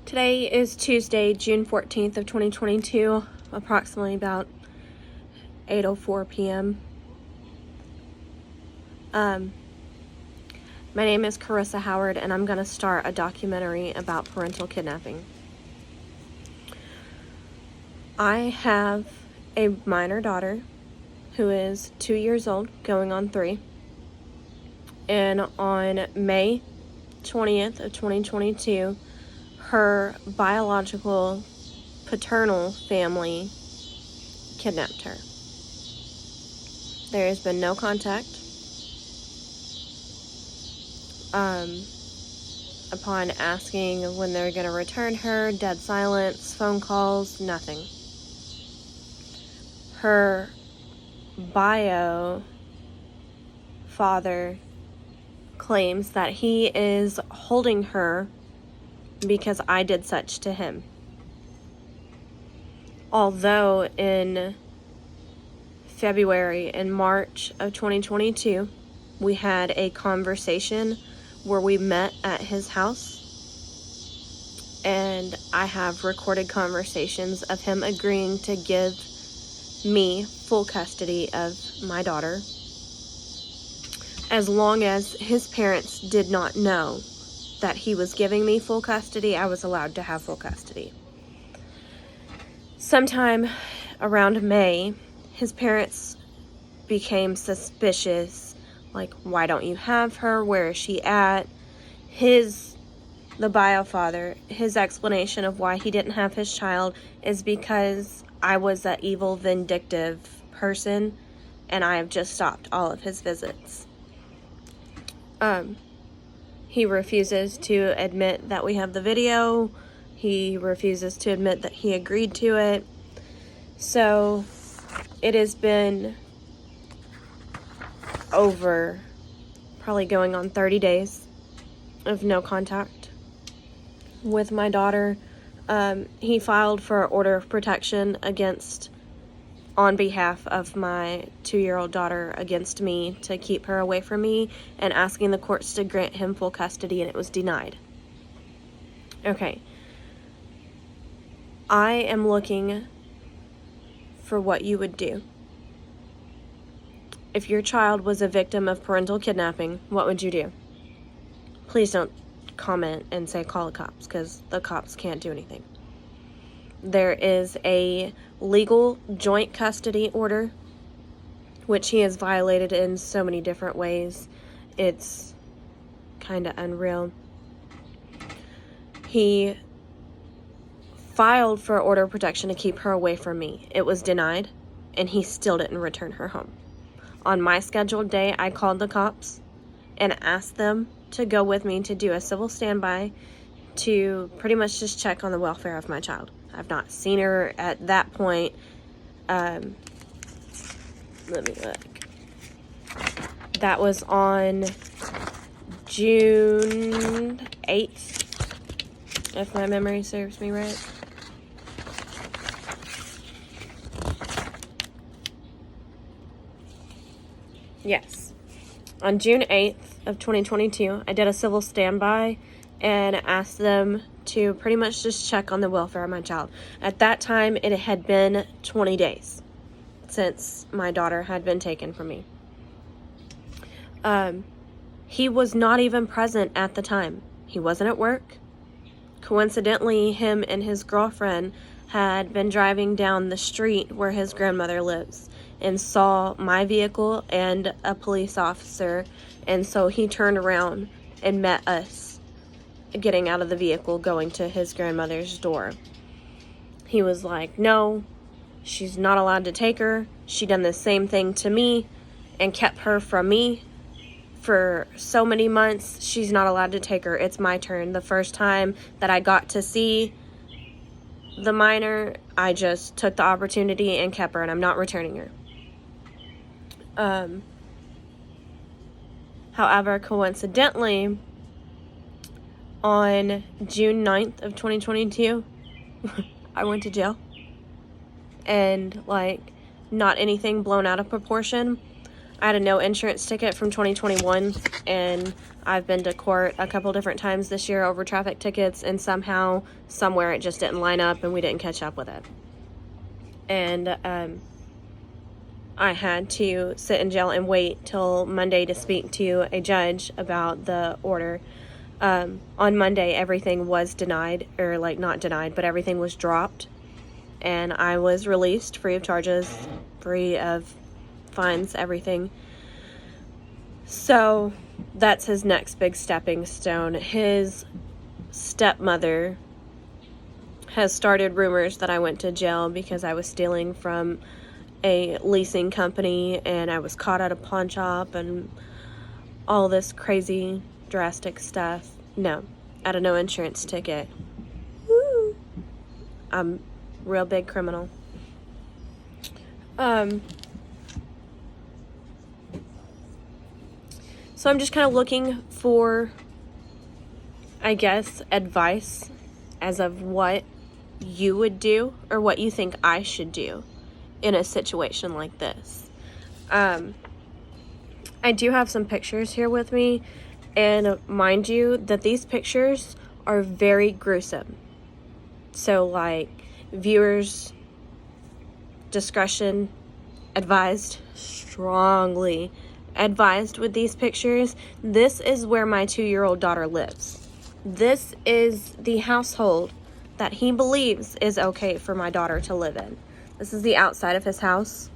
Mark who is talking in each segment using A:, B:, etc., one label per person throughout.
A: Today is Tuesday, June 14th of 2022, approximately about 8:04 p.m. My name is Carissa Howard, and I'm going to start a documentary about parental kidnapping. I have a minor daughter who is 2 years old, going on 3. And on May 20th of 2022, her biological paternal family kidnapped her. There has been no contact. Upon asking when they're going to return her, dead silence, phone calls, nothing. Her bio father claims that he is holding her because I did such to him. Although in February and March of 2022, we had a conversation where we met at his house, and I have recorded conversations of him agreeing to give me full custody of my daughter, as long as his parents did not know that he was giving me full custody. I was allowed to have full custody. Sometime around May, his parents became suspicious. Like, why don't you have her? Where is she at? The bio father, his explanation of why he didn't have his child is because I was an evil, vindictive person, and I have just stopped all of his visits. He refuses to admit that we have the video. He refuses to admit that he agreed to it. So it has been over, probably going on 30 days of no contact with my daughter. He filed for order of protection on behalf of my 2-year-old daughter against me to keep her away from me, and asking the courts to grant him full custody, and it was denied. Okay. I am looking for what you would do. If your child was a victim of parental kidnapping, what would you do? Please don't comment and say call the cops, because the cops can't do anything. There is a legal joint custody order, which he has violated in so many different ways. It's kind of unreal. He filed for order of protection to keep her away from me. It was denied, and he still didn't return her home. On my scheduled day, I called the cops and asked them to go with me to do a civil standby to pretty much just check on the welfare of my child. I've not seen her at that point. Let me look. That was on June 8th, if my memory serves me right. Yes. On June 8th of 2022, I did a civil standby and asked them to pretty much just check on the welfare of my child. At that time, it had been 20 days since my daughter had been taken from me. He was not even present at the time. He wasn't at work. Coincidentally, him and his girlfriend had been driving down the street where his grandmother lives and saw my vehicle and a police officer, and so he turned around and met us getting out of the vehicle going to his grandmother's door. He was like, no, she's not allowed to take her. She done the same thing to me and kept her from me for so many months. She's not allowed to take her. It's my turn. The first time that I got to see the minor, I just took the opportunity and kept her, and I'm not returning her. However, coincidentally, on June 9th of 2022, I went to jail. And, not anything blown out of proportion. I had a no insurance ticket from 2021, and I've been to court a couple different times this year over traffic tickets, and somehow, somewhere, it just didn't line up and we didn't catch up with it. And I had to sit in jail and wait till Monday to speak to a judge about the order. On Monday, everything was denied, or like not denied, but everything was dropped. And I was released free of charges, free of fines, everything. So that's his next big stepping stone. His stepmother has started rumors that I went to jail because I was stealing from a leasing company and I was caught at a pawn shop and all this crazy drastic stuff. No, I had a no insurance ticket. Woo! I'm a real big criminal. So I'm just kind of looking for, I guess, advice as of what you would do or what you think I should do in a situation like this. I do have some pictures here with me, and mind you that these pictures are very gruesome. So, like, viewers' discretion advised, strongly advised with these pictures. This is where my 2-year-old daughter lives. This is the household that he believes is okay for my daughter to live in. This is the outside of his house.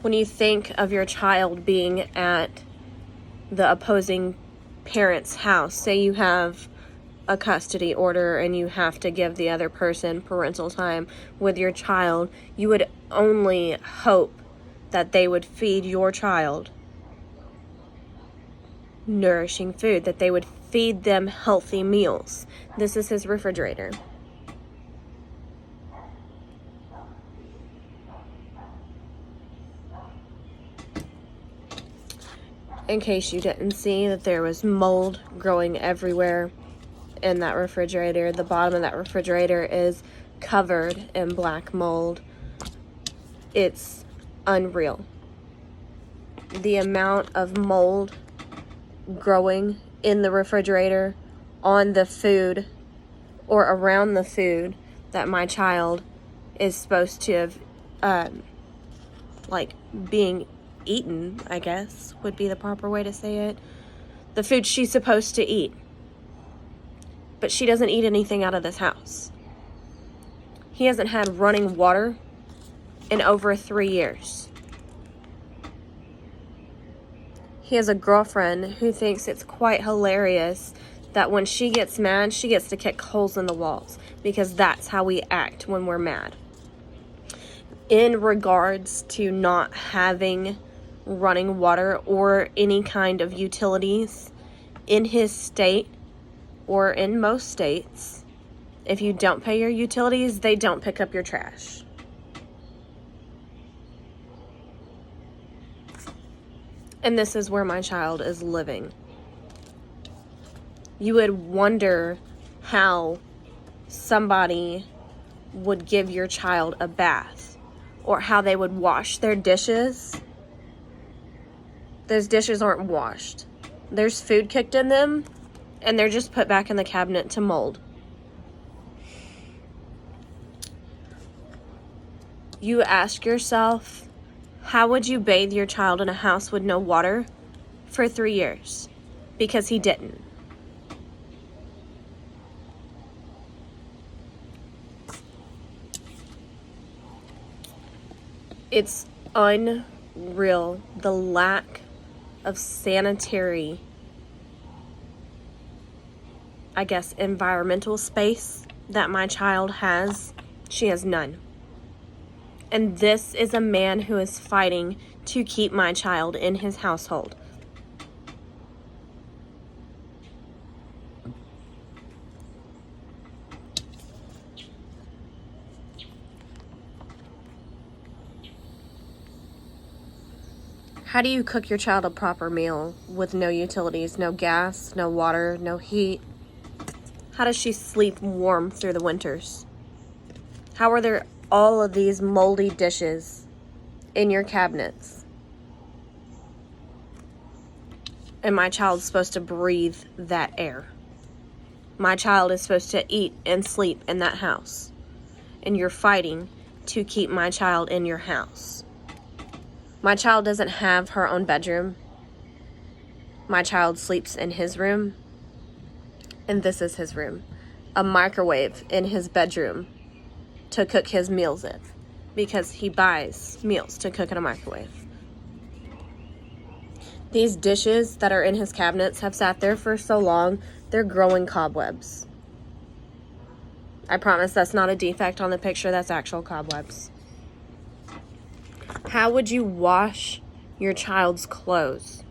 A: When you think of your child being at the opposing parent's house, say you have a custody order and you have to give the other person parental time with your child, you would only hope that they would feed your child nourishing food, that they would feed them healthy meals. This is his refrigerator. In case you didn't see that there was mold growing everywhere in that refrigerator. The bottom of that refrigerator is covered in black mold. It's unreal. The amount of mold growing in the refrigerator, on the food, or around the food that my child is supposed to have, like, being eaten, I guess, would be the proper way to say it. The food she's supposed to eat. But she doesn't eat anything out of this house. He hasn't had running water in over 3 years. He has a girlfriend who thinks it's quite hilarious that when she gets mad, she gets to kick holes in the walls, because that's how we act when we're mad. In regards to not having running water or any kind of utilities in his state, or in most states, if you don't pay your utilities, they don't pick up your trash. And this is where my child is living. You would wonder how somebody would give your child a bath, or how they would wash their dishes. Those dishes aren't washed. There's food cooked in them, and they're just put back in the cabinet to mold. You ask yourself, how would you bathe your child in a house with no water for 3 years? Because he didn't. It's unreal, the lack of sanitary, I guess, environmental space that my child has. She has none. And this is a man who is fighting to keep my child in his household. How do you cook your child a proper meal with no utilities, no gas, no water, no heat? How does she sleep warm through the winters? How are there all of these moldy dishes in your cabinets. And my child's supposed to breathe that air. My child is supposed to eat and sleep in that house. And you're fighting to keep my child in your house. My child doesn't have her own bedroom. My child sleeps in his room. And this is his room. A microwave in his bedroom to cook his meals in. Because he buys meals to cook in a microwave. These dishes that are in his cabinets have sat there for so long, they're growing cobwebs. I promise that's not a defect on the picture, that's actual cobwebs. How would you wash your child's clothes?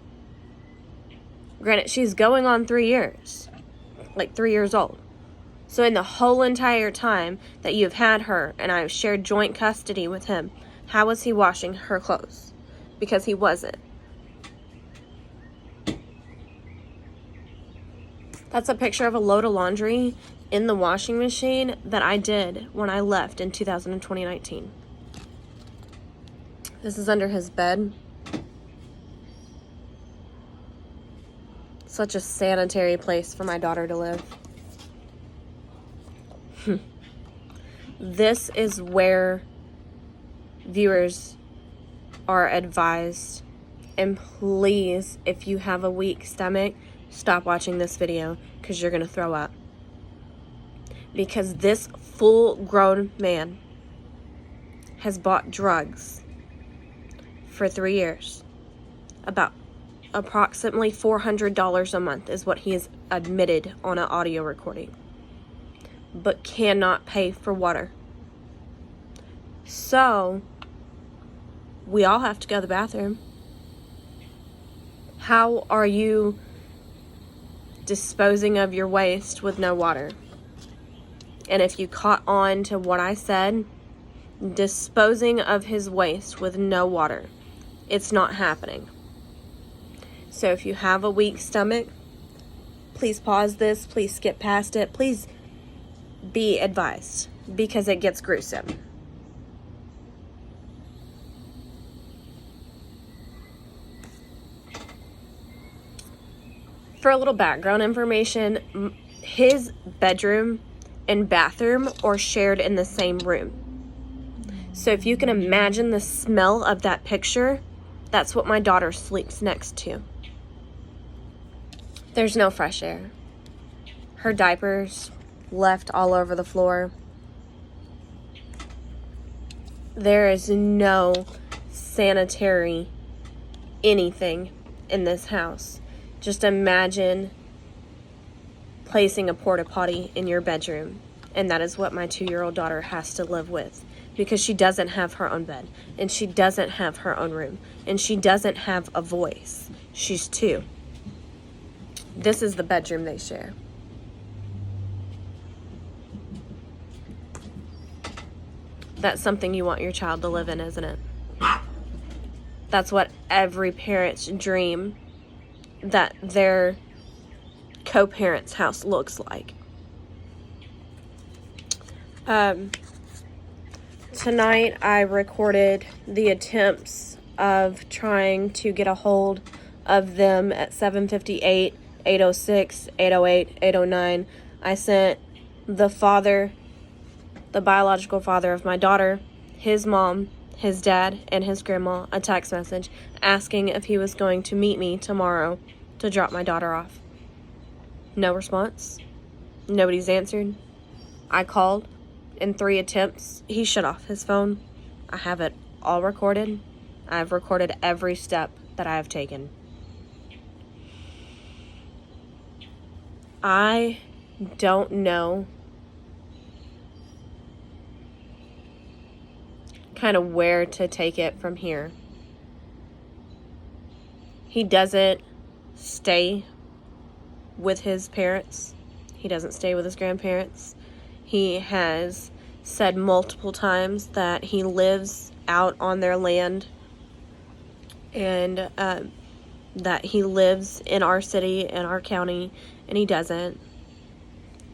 A: Granted, she's going on 3 years. Like 3 years old. So in the whole entire time that you've had her and I've shared joint custody with him, how was he washing her clothes? Because he wasn't. That's a picture of a load of laundry in the washing machine that I did when I left in 2019. This is under his bed. Such a sanitary place for my daughter to live. This is where viewers are advised. And please, if you have a weak stomach, stop watching this video because you're going to throw up. Because this full-grown man has bought drugs for 3 years. About approximately $400 a month is what he has admitted on an audio recording. But cannot pay for water. So, we all have to go to the bathroom. How are you disposing of your waste with no water? And if you caught on to what I said, disposing of his waste with no water, it's not happening. So if you have a weak stomach, please pause this, please skip past it, please be advised, because it gets gruesome. For a little background information, his bedroom and bathroom are shared in the same room. So if you can imagine the smell of that picture, that's what my daughter sleeps next to. There's no fresh air. Her diapers left all over the floor. There is no sanitary anything in this house. Just imagine placing a porta potty in your bedroom, and that is what my 2-year-old daughter has to live with, because she doesn't have her own bed, and she doesn't have her own room, and she doesn't have a voice. She's 2. This is the bedroom they share. That's something you want your child to live in, isn't it? That's what every parent's dream, that their co-parent's house looks like. Tonight I recorded the attempts of trying to get a hold of them at 7:58, 8:06, 8:08, 8:09. I sent the father, the biological father of my daughter, his mom, his dad, and his grandma a text message asking if he was going to meet me tomorrow to drop my daughter off. No response. Nobody's answered. I called. In 3 attempts, he shut off his phone. I have it all recorded. I've recorded every step that I have taken. I don't know kind of where to take it from here. He doesn't stay with his parents. He doesn't stay with his grandparents. He has said multiple times that he lives out on their land and that he lives in our city, in our county, and he doesn't.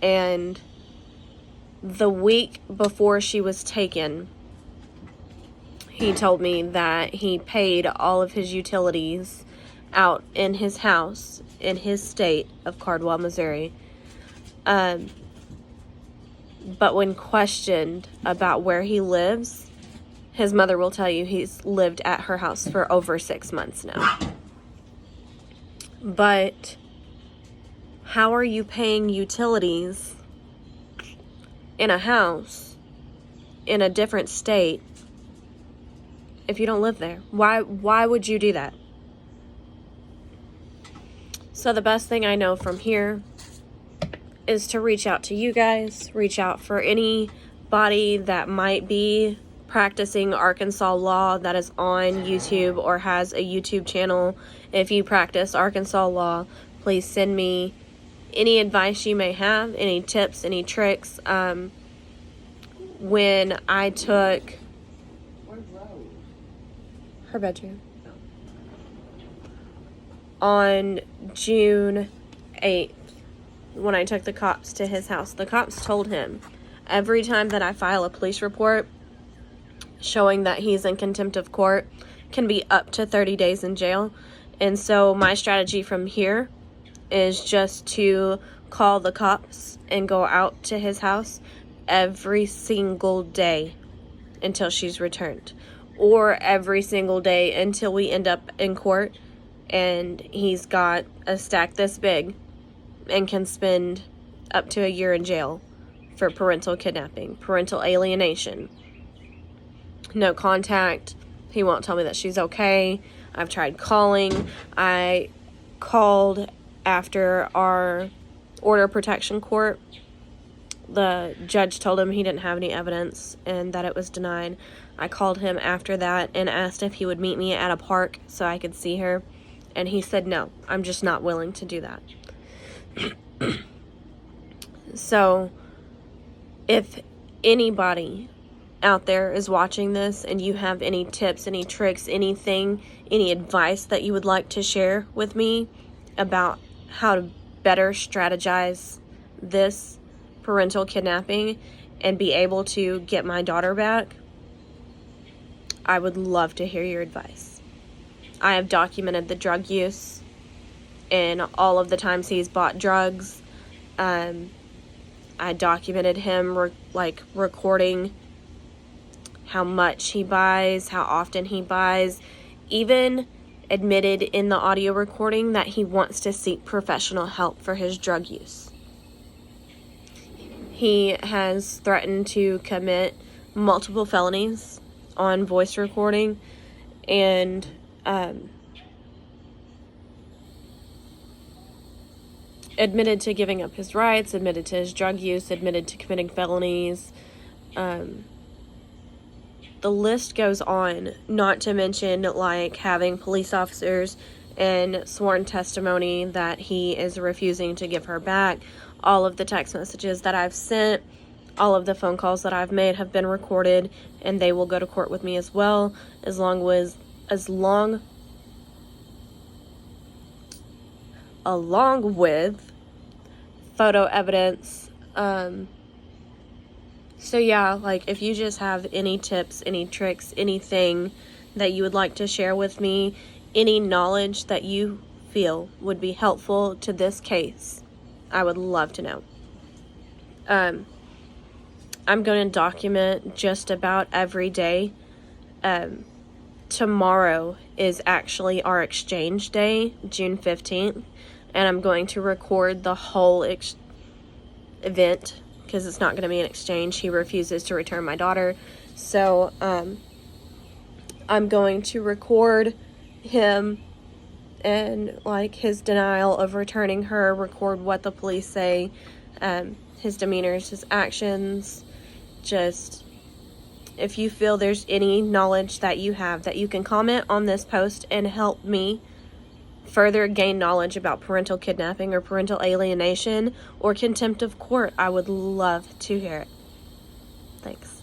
A: And the week before she was taken, he told me that he paid all of his utilities out in his house in his state of Cardwell, Missouri. But when questioned about where he lives, his mother will tell you he's lived at her house for over 6 months now. But how are you paying utilities in a house in a different state if you don't live there? Why would you do that? So the best thing I know from here is to reach out to you guys, reach out for anybody that might be practicing Arkansas law that is on YouTube or has a YouTube channel. If you practice Arkansas law, please send me any advice you may have, any tips, any tricks. When I took her bedroom on June 8th, when I took the cops to his house, the cops told him every time that I file a police report showing that he's in contempt of court can be up to 30 days in jail. And so my strategy from here is just to call the cops and go out to his house every single day until she's returned, or every single day until we end up in court and he's got a stack this big and can spend up to a year in jail for parental kidnapping, parental alienation. No contact. He won't tell me that she's okay. I've tried calling. I called after our order protection court. The judge told him he didn't have any evidence and that it was denied. I called him after that and asked if he would meet me at a park so I could see her. And he said, no, I'm just not willing to do that. So, if anybody out there is watching this and you have any tips, any tricks, anything, any advice that you would like to share with me about how to better strategize this parental kidnapping and be able to get my daughter back, I would love to hear your advice. I have documented the drug use and all of the times he's bought drugs. I documented him recording how much he buys, how often he buys, even admitted in the audio recording that he wants to seek professional help for his drug use. He has threatened to commit multiple felonies on voice recording and admitted to giving up his rights, admitted to his drug use, admitted to committing felonies. The list goes on, not to mention like having police officers and sworn testimony that he is refusing to give her back. All of the text messages that I've sent, all of the phone calls that I've made have been recorded, and they will go to court with me as well, along with photo evidence. So yeah, like if you just have any tips, any tricks, anything that you would like to share with me, any knowledge that you feel would be helpful to this case, I would love to know. I'm going to document just about every day. Tomorrow is actually our exchange day, June 15th, and I'm going to record the whole event because it's not going to be an exchange. He refuses to return my daughter. So I'm going to record him and like his denial of returning her, record what the police say, his demeanors, his actions. Just if you feel there's any knowledge that you have that you can comment on this post and help me further gain knowledge about parental kidnapping or parental alienation or contempt of court, I would love to hear it. Thanks.